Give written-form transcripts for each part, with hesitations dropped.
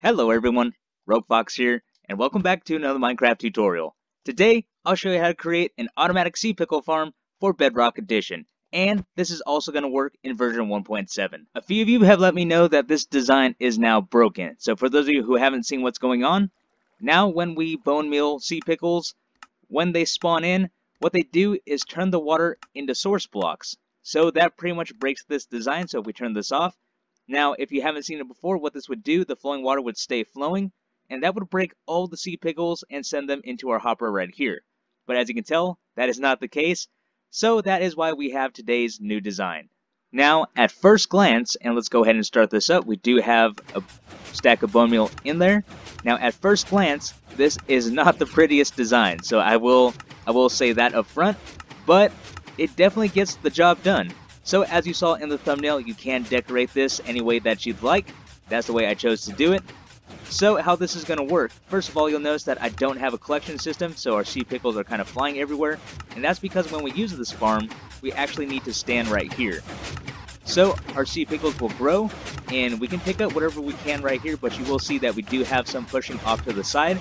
Hello everyone, Fox here, and welcome back to another Minecraft tutorial. Today, I'll show you how to create an automatic sea pickle farm for Bedrock Edition, and this is also going to work in version 1.7. A few of you have let me know that this design is now broken, so for those of you who haven't seen what's going on, now when we bone meal sea pickles, when they spawn in, what they do is turn the water into source blocks. So that pretty much breaks this design, so if we turn this off, now, if you haven't seen it before, what this would do, the flowing water would stay flowing, and that would break all the sea pickles and send them into our hopper right here. But as you can tell, that is not the case, so that is why we have today's new design. Now, at first glance, and let's go ahead and start this up, we do have a stack of bone meal in there. Now, at first glance, this is not the prettiest design, so I will say that up front, but it definitely gets the job done. So as you saw in the thumbnail, you can decorate this any way that you'd like. That's the way I chose to do it. So how this is going to work, first of all, you'll notice that I don't have a collection system, so our sea pickles are kind of flying everywhere. And that's because when we use this farm, we actually need to stand right here. So our sea pickles will grow, and we can pick up whatever we can right here, but you will see that we do have some pushing off to the side.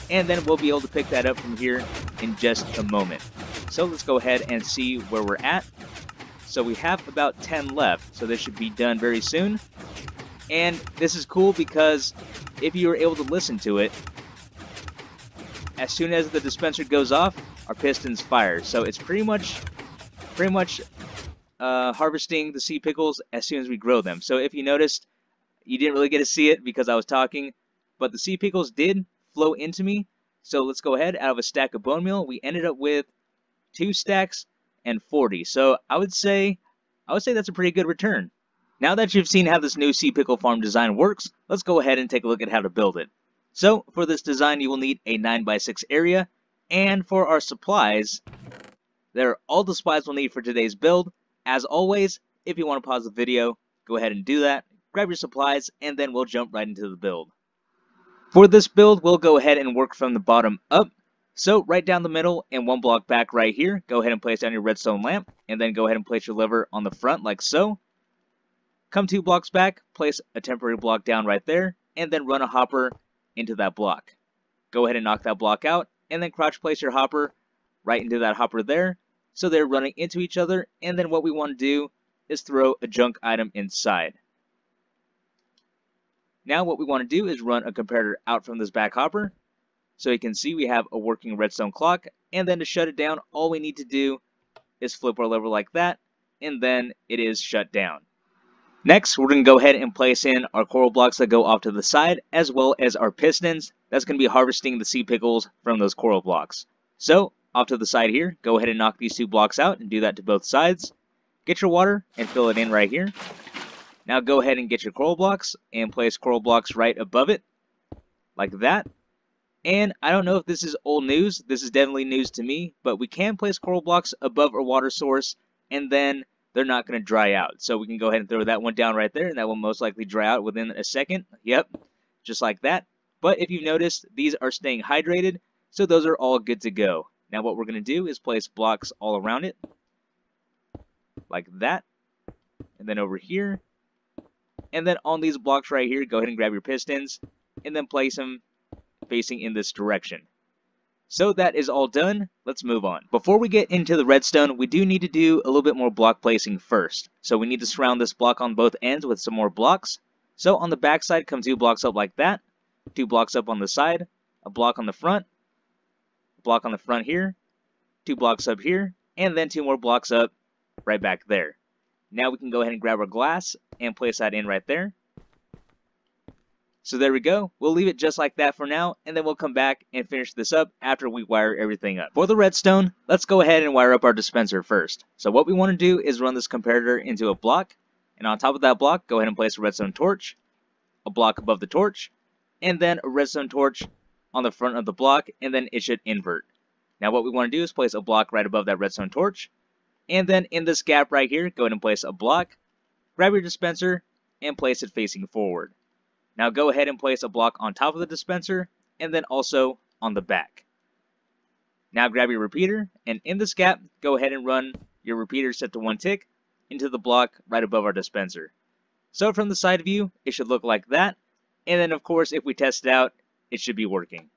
And then we'll be able to pick that up from here in just a moment. So let's go ahead and see where we're at. So we have about 10 left, so this should be done very soon. And this is cool because if you are able to listen to it, as soon as the dispenser goes off, our pistons fire. So it's pretty much harvesting the sea pickles as soon as we grow them. So if you noticed, you didn't really get to see it because I was talking, but the sea pickles did flow into me. So let's go ahead. Out of a stack of bone meal, we ended up with 2 stacks and 40. So I would say that's a pretty good return. Now that you've seen how this new sea pickle farm design works, let's go ahead and take a look at how to build it. So for this design, you will need a 9x6 area, and for our supplies, there are all the supplies we'll need for today's build. As always, if you want to pause the video, go ahead and do that, grab your supplies, and then we'll jump right into the build. For this build, we'll go ahead and work from the bottom up. So right down the middle and 1 block back right here, go ahead and place down your redstone lamp, and then go ahead and place your lever on the front like so. Come 2 blocks back, place a temporary block down right there, and then run a hopper into that block. Go ahead and knock that block out, and then crouch place your hopper right into that hopper there, so they're running into each other, and then what we want to do is throw a junk item inside. Now what we want to do is run a comparator out from this back hopper. So you can see we have a working redstone clock, and then to shut it down, all we need to do is flip our lever like that, and then it is shut down. Next, we're going to go ahead and place in our coral blocks that go off to the side, as well as our pistons. That's going to be harvesting the sea pickles from those coral blocks. So, off to the side here, go ahead and knock these 2 blocks out, and do that to both sides. Get your water, and fill it in right here. Now go ahead and get your coral blocks, and place coral blocks right above it, like that. And I don't know if this is old news, this is definitely news to me, but we can place coral blocks above our water source, and then they're not going to dry out. So we can go ahead and throw that one down right there, and that will most likely dry out within a second. Yep, just like that. But if you've noticed, these are staying hydrated, so those are all good to go. Now what we're going to do is place blocks all around it, like that, and then over here. And then on these blocks right here, go ahead and grab your pistons, and then place them facing in this direction. So that is all done. Let's move on. Before we get into the redstone, we do need to do a little bit more block placing first. So we need to surround this block on both ends with some more blocks. So on the back side, come 2 blocks up like that, 2 blocks up on the side, a block on the front, a block on the front here, 2 blocks up here, and then 2 more blocks up right back there. Now we can go ahead and grab our glass and place that in right there. So there we go. We'll leave it just like that for now, and then we'll come back and finish this up after we wire everything up. For the redstone, let's go ahead and wire up our dispenser first. So what we want to do is run this comparator into a block, and on top of that block, go ahead and place a redstone torch, a block above the torch, and then a redstone torch on the front of the block, and then it should invert. Now what we want to do is place a block right above that redstone torch, and then in this gap right here, go ahead and place a block, grab your dispenser, and place it facing forward. Now go ahead and place a block on top of the dispenser, and then also on the back. Now grab your repeater, and in this gap, go ahead and run your repeater set to 1 tick into the block right above our dispenser. So from the side view, it should look like that. And then of course, if we test it out, it should be working.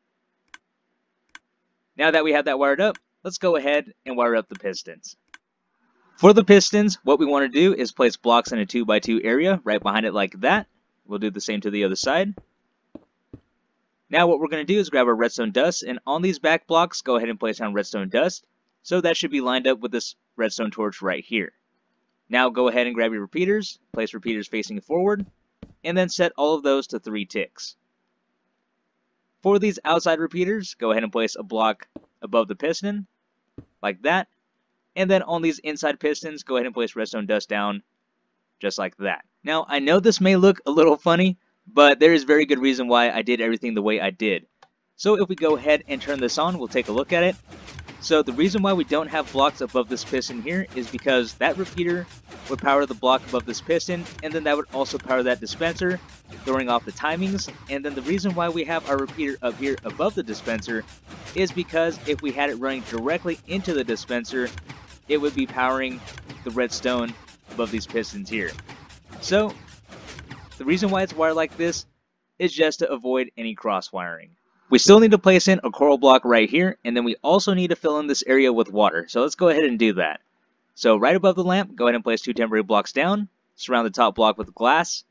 Now that we have that wired up, let's go ahead and wire up the pistons. For the pistons, what we want to do is place blocks in a 2x2 area right behind it like that. We'll do the same to the other side. Now what we're going to do is grab our redstone dust, and on these back blocks, go ahead and place down redstone dust. So that should be lined up with this redstone torch right here. Now go ahead and grab your repeaters, place repeaters facing forward, and then set all of those to 3 ticks. For these outside repeaters, go ahead and place a block above the piston, like that. And then on these inside pistons, go ahead and place redstone dust down, just like that. Now, I know this may look a little funny, but there is very good reason why I did everything the way I did. So if we go ahead and turn this on, we'll take a look at it. So the reason why we don't have blocks above this piston here is because that repeater would power the block above this piston, and then that would also power that dispenser, throwing off the timings. And then the reason why we have our repeater up here above the dispenser is because if we had it running directly into the dispenser, it would be powering the redstone above these pistons here. So the reason why it's wired like this is just to avoid any cross wiring. We still need to place in a coral block right here, and then we also need to fill in this area with water. So let's go ahead and do that. So right above the lamp, go ahead and place 2 temporary blocks down, surround the top block with glass,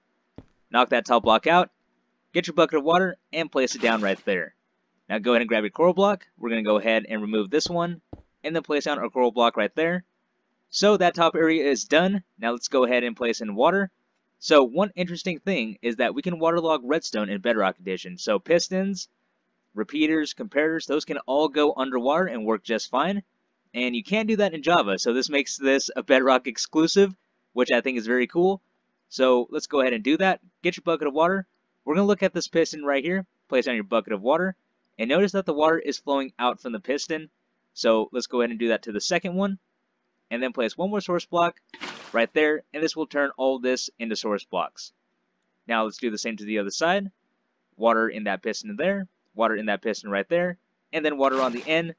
knock that top block out, get your bucket of water, and place it down right there. Now go ahead and grab your coral block. We're going to go ahead and remove this one, and then place down our coral block right there. So that top area is done. Now let's go ahead and place in water. So one interesting thing is that we can waterlog redstone in Bedrock Edition. So pistons, repeaters, comparators, those can all go underwater and work just fine. And you can't do that in Java. So this makes this a Bedrock exclusive, which I think is very cool. So let's go ahead and do that. Get your bucket of water. We're going to look at this piston right here. Place down your bucket of water. And notice that the water is flowing out from the piston. So let's go ahead and do that to the second one. And then place one more source block right there, and this will turn all this into source blocks. Now let's do the same to the other side. Water in that piston there, water in that piston right there, and then water on the end,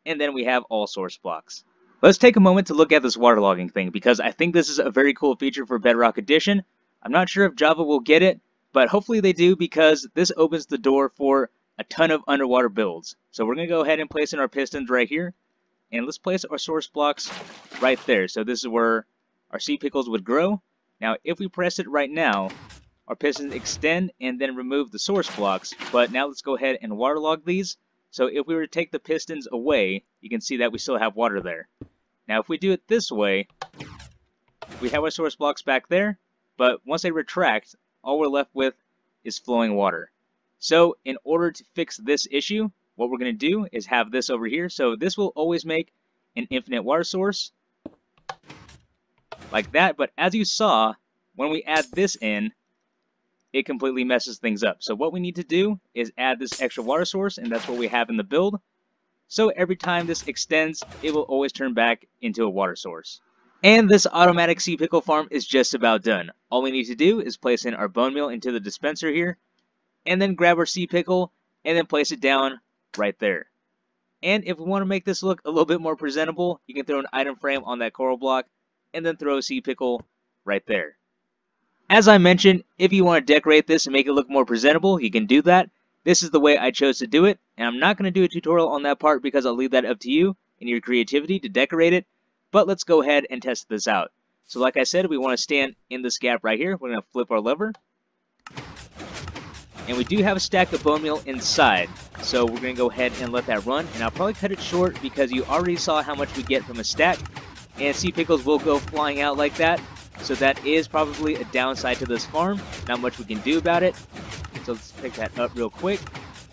and then we have all source blocks. Let's take a moment to look at this waterlogging thing, because I think this is a very cool feature for Bedrock Edition. I'm not sure if Java will get it, but hopefully they do, because this opens the door for a ton of underwater builds. So we're going to go ahead and place in our pistons right here, and let's place our source blocks right there. So this is where our sea pickles would grow. Now if we press it right now, our pistons extend and then remove the source blocks. But now let's go ahead and waterlog these. So if we were to take the pistons away, you can see that we still have water there. Now if we do it this way, we have our source blocks back there, but once they retract, all we're left with is flowing water. So in order to fix this issue, what we're going to do is have this over here. So this will always make an infinite water source, like that. But as you saw, when we add this in, it completely messes things up. So what we need to do is add this extra water source, and that's what we have in the build. So every time this extends, it will always turn back into a water source. And this automatic sea pickle farm is just about done. All we need to do is place in our bone meal into the dispenser here, and then grab our sea pickle, and then place it down right there. And if we want to make this look a little bit more presentable, you can throw an item frame on that coral block, and then throw a sea pickle right there. As I mentioned, if you want to decorate this and make it look more presentable, you can do that. This is the way I chose to do it, and I'm not going to do a tutorial on that part because I'll leave that up to you and your creativity to decorate it. But let's go ahead and test this out. So like I said, we want to stand in this gap right here. We're going to flip our lever. And we do have a stack of bone meal inside, so we're going to go ahead and let that run. And I'll probably cut it short because you already saw how much we get from a stack, and sea pickles will go flying out like that. So that is probably a downside to this farm. Not much we can do about it. So let's pick that up real quick.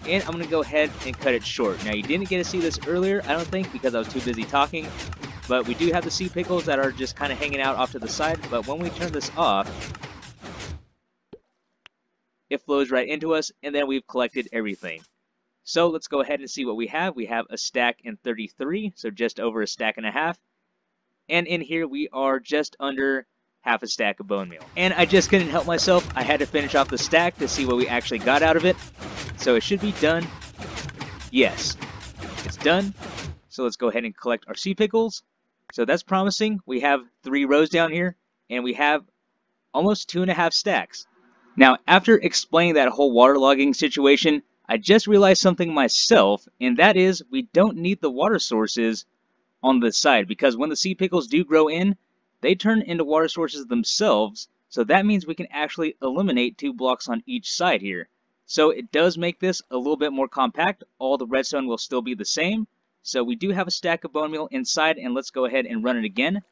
And I'm going to go ahead and cut it short. Now you didn't get to see this earlier, I don't think, because I was too busy talking. But we do have the sea pickles that are just kind of hanging out off to the side. But when we turn this off, it flows right into us, and then we've collected everything. So let's go ahead and see what we have. We have a stack and 33, so just over a stack and a half. And in here we are just under half a stack of bone meal. And I just couldn't help myself. I had to finish off the stack to see what we actually got out of it. So it should be done. Yes, it's done. So let's go ahead and collect our sea pickles. So that's promising. We have 3 rows down here, and we have almost 2.5 stacks. Now, after explaining that whole waterlogging situation, I just realized something myself, and that is we don't need the water sources on this side, because when the sea pickles do grow in, they turn into water sources themselves, so that means we can actually eliminate 2 blocks on each side here. So it does make this a little bit more compact. All the redstone will still be the same. So we do have a stack of bone meal inside, and let's go ahead and run it again.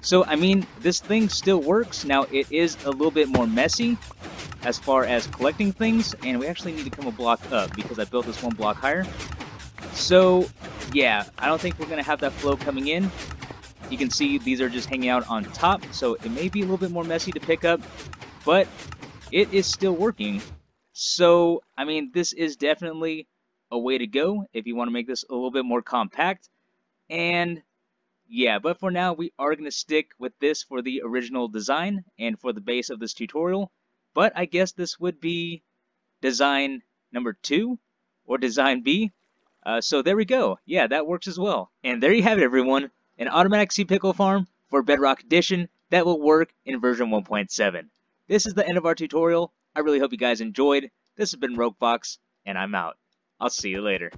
So, I mean, this thing still works. Now, it is a little bit more messy as far as collecting things, and we actually need to come a block up because I built this 1 block higher. So, yeah, I don't think we're going to have that flow coming in. You can see these are just hanging out on top, so it may be a little bit more messy to pick up, but it is still working. So, I mean, this is definitely a way to go if you want to make this a little bit more compact. And yeah, but for now, we are going to stick with this for the original design and for the base of this tutorial. But I guess this would be design number 2 or design B. So there we go. Yeah, that works as well. And there you have it, everyone. An automatic sea pickle farm for Bedrock Edition that will work in version 1.7. This is the end of our tutorial. I really hope you guys enjoyed. This has been Rogue Fox, and I'm out. I'll see you later.